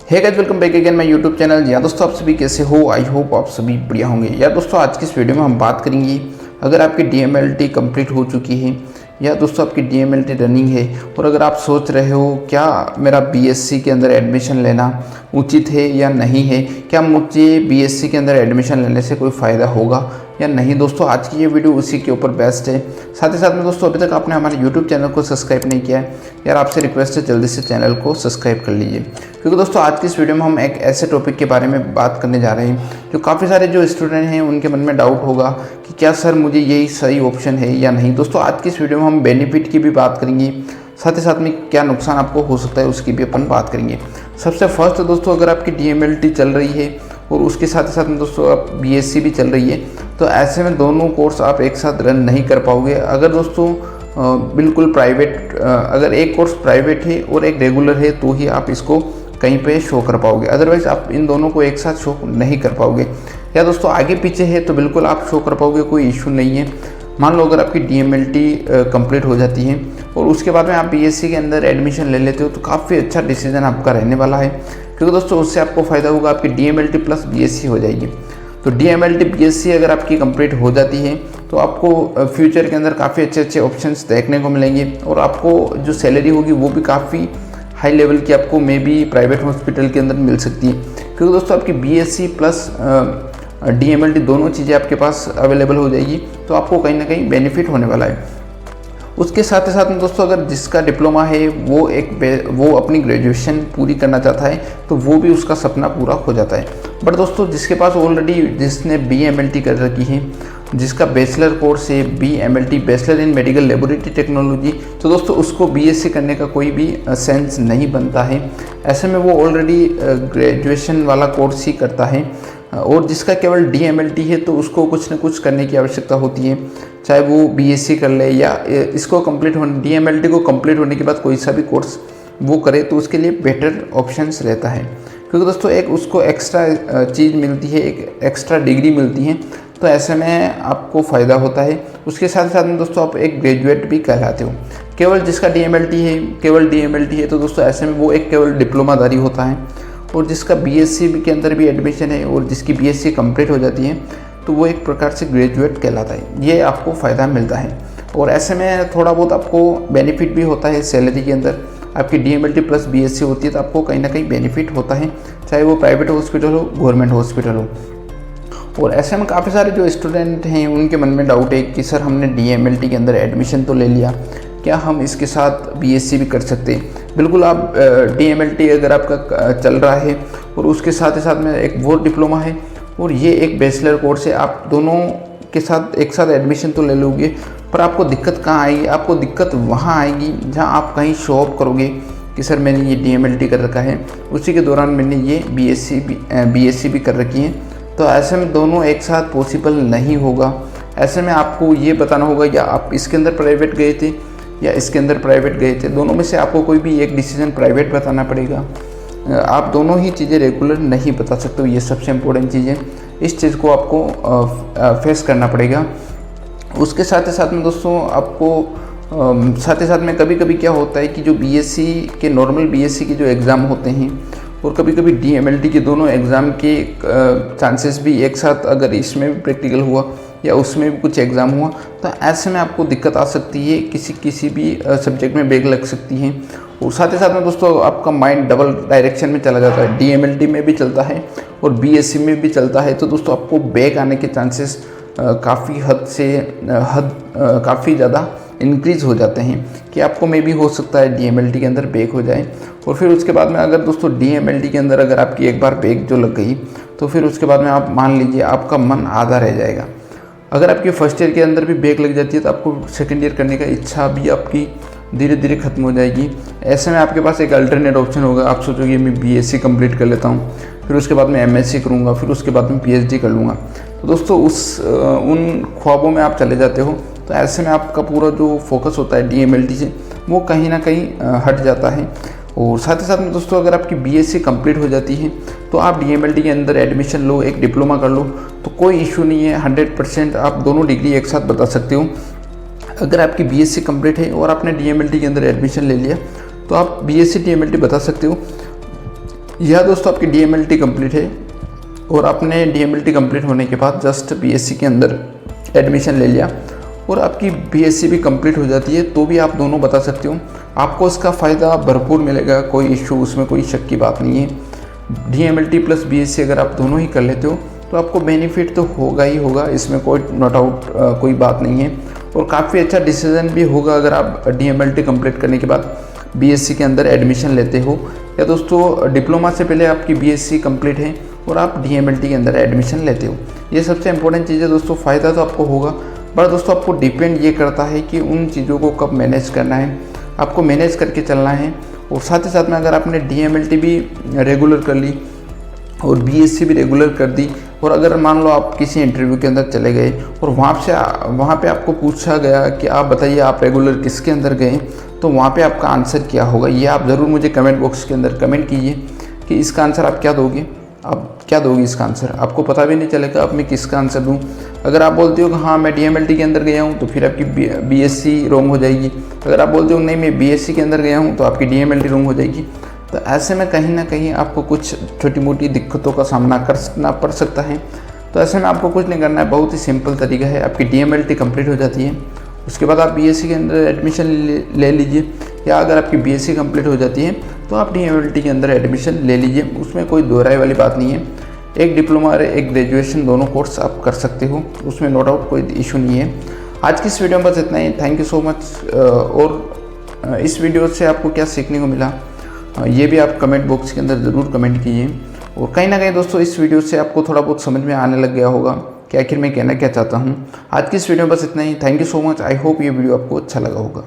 Hey guys, welcome back again my YouTube channel. या दोस्तों, आप सभी कैसे हो? आई होप आप सभी बढ़िया होंगे। या दोस्तों, आज की इस वीडियो में हम बात करेंगे, अगर आपकी DMLT कंप्लीट हो चुकी है या दोस्तों आपकी DMLT रनिंग है और अगर आप सोच रहे हो क्या मेरा BSc के अंदर एडमिशन लेना उचित है या नहीं है, क्या मुझे BSc के अंदर एडमिशन लेने से कोई फ़ायदा होगा या नहीं। दोस्तों, आज की ये वीडियो उसी के ऊपर बेस्ट है। साथ ही साथ में दोस्तों, अभी तक आपने हमारे YouTube चैनल को सब्सक्राइब नहीं किया है यार, आपसे रिक्वेस्ट है जल्दी से चैनल को सब्सक्राइब कर लीजिए, क्योंकि दोस्तों आज की इस वीडियो में हम एक ऐसे टॉपिक के बारे में बात करने जा रहे हैं जो काफ़ी सारे जो स्टूडेंट हैं उनके मन में डाउट होगा कि क्या सर मुझे यही सही ऑप्शन है या नहीं। दोस्तों, आज की इस वीडियो में हम बेनिफिट की भी बात करेंगे, साथ ही साथ में क्या नुकसान आपको हो सकता है उसकी भी अपन बात करेंगे। सबसे फर्स्ट दोस्तों, अगर आपकी DMLT चल रही है और उसके साथ ही साथ में दोस्तों आप BSc भी चल रही है, तो ऐसे में दोनों कोर्स आप एक साथ रन नहीं कर पाओगे। अगर दोस्तों बिल्कुल प्राइवेट, अगर एक कोर्स प्राइवेट है और एक रेगुलर है तो ही आप इसको कहीं पे शो कर पाओगे, अदरवाइज आप इन दोनों को एक साथ शो नहीं कर पाओगे। या दोस्तों आगे पीछे है तो बिल्कुल आप शो कर पाओगे, कोई इशू नहीं है। मान लो अगर आपकी DMLT कंप्लीट हो जाती है और उसके बाद में आप BSc के अंदर एडमिशन ले लेते हो तो काफ़ी अच्छा डिसीजन आपका रहने वाला है, क्योंकि दोस्तों उससे आपको फ़ायदा होगा, आपकी DMLT प्लस BSc हो जाएगी। तो DMLT BSc अगर आपकी कंप्लीट हो जाती है तो आपको फ्यूचर के अंदर काफ़ी अच्छे अच्छे ऑप्शंस देखने को मिलेंगे और आपको जो सैलरी होगी वो भी काफ़ी हाई लेवल की आपको मे बी प्राइवेट हॉस्पिटल के अंदर मिल सकती है, क्योंकि दोस्तों आपकी BSc प्लस DMLT दोनों चीज़ें आपके पास अवेलेबल हो जाएगी, तो आपको कहीं ना कहीं बेनिफिट होने वाला है। उसके साथ ही साथ में दोस्तों, अगर जिसका डिप्लोमा है वो अपनी ग्रेजुएशन पूरी करना चाहता है तो वो भी उसका सपना पूरा हो जाता है। बट दोस्तों जिसके पास ऑलरेडी जिसने BMLT कर रखी है, जिसका बैचलर कोर्स है BMLT bachelor in medical laboratory technology, तो दोस्तों उसको BSc करने का कोई भी सेंस नहीं बनता है। ऐसे में वो ऑलरेडी ग्रेजुएशन वाला कोर्स ही करता है, और जिसका केवल DMLT है तो उसको कुछ न कुछ करने की आवश्यकता होती है, चाहे वो BSc कर ले या इसको कंप्लीट होने DMLT को कंप्लीट होने के बाद कोई सा भी कोर्स वो करे तो उसके लिए बेटर ऑप्शंस रहता है, क्योंकि दोस्तों एक उसको एक्स्ट्रा चीज़ मिलती है, एक एक्स्ट्रा डिग्री मिलती है, तो ऐसे में आपको फ़ायदा होता है। उसके साथ साथ में दोस्तों आप एक ग्रेजुएट भी कहलाते हो। केवल जिसका केवल DMLT है तो दोस्तों ऐसे में वो एक केवल डिप्लोमाधारी होता है, और जिसका BSc के अंदर भी एडमिशन है और जिसकी BSc कंप्लीट हो जाती है तो वो एक प्रकार से ग्रेजुएट कहलाता है। ये आपको फ़ायदा मिलता है, और ऐसे में थोड़ा बहुत आपको बेनिफिट भी होता है सैलरी के अंदर। आपकी DMLT प्लस BSc होती है तो आपको कहीं ना कहीं बेनिफिट होता है, चाहे वो प्राइवेट हॉस्पिटल हो गवर्नमेंट हॉस्पिटल हो। और ऐसे में काफ़ी सारे जो स्टूडेंट हैं उनके मन में डाउट है कि सर हमने DMLT के अंदर एडमिशन तो ले लिया, क्या हम इसके साथ BSc भी कर सकते हैं? बिल्कुल, आप DMLT अगर आपका चल रहा है और उसके साथ ही साथ में एक वो डिप्लोमा है और ये एक बैचलर कोर्स है, आप दोनों के साथ एक साथ एडमिशन तो ले लोगे, पर आपको दिक्कत कहाँ आएगी? आपको दिक्कत वहाँ आएगी जहाँ आप कहीं शो ऑफ करोगे कि सर मैंने ये DMLT कर रखा है, उसी के दौरान मैंने ये BSc भी कर रखी है। तो ऐसे में दोनों एक साथ पॉसिबल नहीं होगा। ऐसे में आपको ये बताना होगा या आप इसके अंदर प्राइवेट गए थे या इसके अंदर प्राइवेट गए थे, दोनों में से आपको कोई भी एक डिसीजन प्राइवेट बताना पड़ेगा। आप दोनों ही चीज़ें रेगुलर नहीं बता सकते हो, ये सबसे इम्पोर्टेंट चीज़ है। इस चीज़ को आपको फेस करना पड़ेगा। उसके साथ ही साथ में दोस्तों आपको साथ ही साथ में कभी कभी क्या होता है कि जो नॉर्मल BSc के जो एग्ज़ाम होते हैं और कभी कभी DMLT के दोनों एग्ज़ाम के चांसेस भी एक साथ, अगर इसमें भी प्रैक्टिकल हुआ या उसमें भी कुछ एग्ज़ाम हुआ तो ऐसे में आपको दिक्कत आ सकती है, किसी भी सब्जेक्ट में बैक लग सकती है। और साथ ही साथ में दोस्तों आपका माइंड डबल डायरेक्शन में चला जाता है, DMLT में भी चलता है और BSc में भी चलता है, तो दोस्तों आपको बैक आने के चांसेस काफ़ी ज़्यादा इंक्रीज़ हो जाते हैं कि आपको मे भी हो सकता है DMLT के अंदर बैक हो जाए। और फिर उसके बाद में अगर दोस्तों DMLT के अंदर अगर आपकी एक बार बैक जो लग गई तो फिर उसके बाद में आप मान लीजिए आपका मन आधा रह जाएगा। अगर आपकी फर्स्ट ईयर के अंदर भी बैक लग जाती है तो आपको सेकेंड ईयर करने का इच्छा भी आपकी धीरे धीरे खत्म हो जाएगी। ऐसे में आपके पास एक अल्टरनेट ऑप्शन होगा, आप सोचोगे मैं BSc कंप्लीट कर लेता हूँ, फिर उसके बाद में MSc करूँगा, फिर उसके बाद में PhD कर लूँगा। तो दोस्तों उन ख्वाबों में आप चले जाते हो, तो ऐसे में आपका पूरा जो फोकस होता है DMLT से वो कहीं ना कहीं हट जाता है। और साथ ही साथ में दोस्तों अगर आपकी BSc कंप्लीट हो जाती है तो आप DMLT के अंदर एडमिशन लो, एक डिप्लोमा कर लो, तो कोई इशू नहीं है। 100% आप दोनों डिग्री एक साथ बता सकते हो। अगर आपकी BSc कंप्लीट है और आपने DMLT के अंदर एडमिशन ले लिया तो आप BSc DMLT बता सकते हो। यह दोस्तों आपकी DMLT कंप्लीट है और आपने DMLT कंप्लीट होने के बाद जस्ट BSc के अंदर एडमिशन ले लिया और आपकी BSc भी कंप्लीट हो जाती है, तो भी आप दोनों बता सकते हो, आपको इसका फ़ायदा भरपूर मिलेगा, कोई इशू उसमें कोई शक की बात नहीं है। DMLT प्लस BSc अगर आप दोनों ही कर लेते हो तो आपको बेनिफिट तो होगा ही होगा, इसमें कोई नॉट आउट कोई बात नहीं है। और काफ़ी अच्छा डिसीजन भी होगा अगर आप DMLT कंप्लीट करने के बाद BSc के अंदर एडमिशन लेते हो, या दोस्तों डिप्लोमा से पहले आपकी BSc कंप्लीट है और आप DMLT के अंदर एडमिशन लेते हो। ये सबसे इंपॉर्टेंट चीज़ है दोस्तों, फ़ायदा तो आपको होगा, पर दोस्तों आपको डिपेंड ये करता है कि उन चीज़ों को कब मैनेज करना है, आपको मैनेज करके चलना है। और साथ ही साथ में अगर आपने DMLT भी रेगुलर कर ली और BSc भी रेगुलर कर दी, और अगर मान लो आप किसी इंटरव्यू के अंदर चले गए और वहाँ पे आपको पूछा गया कि आप बताइए आप रेगुलर किसके अंदर गए, तो वहाँ पे आपका आंसर क्या होगा, ये आप ज़रूर मुझे कमेंट बॉक्स के अंदर कमेंट कीजिए कि इसका आंसर आप क्या दोगे, आप क्या दोगे इसका आंसर। आपको पता भी नहीं चलेगा अब मैं किसका आंसर दूँ। अगर आप बोलते हो कि हाँ मैं DMLT के अंदर गया हूँ, तो फिर आपकी BSc रॉन्ग हो जाएगी। अगर आप बोलते हो नहीं मैं BSc के अंदर गया हूँ, तो आपकी DMLT रॉन्ग हो जाएगी। तो ऐसे में कहीं ना कहीं आपको कुछ छोटी मोटी दिक्कतों का सामना करना पड़ सकता है। तो ऐसे में आपको कुछ नहीं करना है, बहुत ही सिंपल तरीका है, आपकी DMLT कंप्लीट हो जाती है, उसके बाद आप BSc के अंदर एडमिशन ले लीजिए, या अगर आपकी BSc कंप्लीट हो जाती है तो आप DMLT के अंदर एडमिशन ले लीजिए, उसमें कोई दो राय वाली बात नहीं है। एक डिप्लोमा और एक ग्रेजुएशन दोनों कोर्स आप कर सकते हो, उसमें नो डाउट कोई इशू नहीं है। आज की इस वीडियो में बस इतना ही, थैंक यू सो मच। और इस वीडियो से आपको क्या सीखने को मिला ये भी आप कमेंट बॉक्स के अंदर ज़रूर कमेंट कीजिए। और कहीं ना कहीं दोस्तों इस वीडियो से आपको थोड़ा बहुत समझ में आने लग गया होगा कि आखिर मैं कहना क्या चाहता हूँ। आज की इस वीडियो में बस इतना ही, thank you so much. I hope ये वीडियो आपको अच्छा लगा होगा।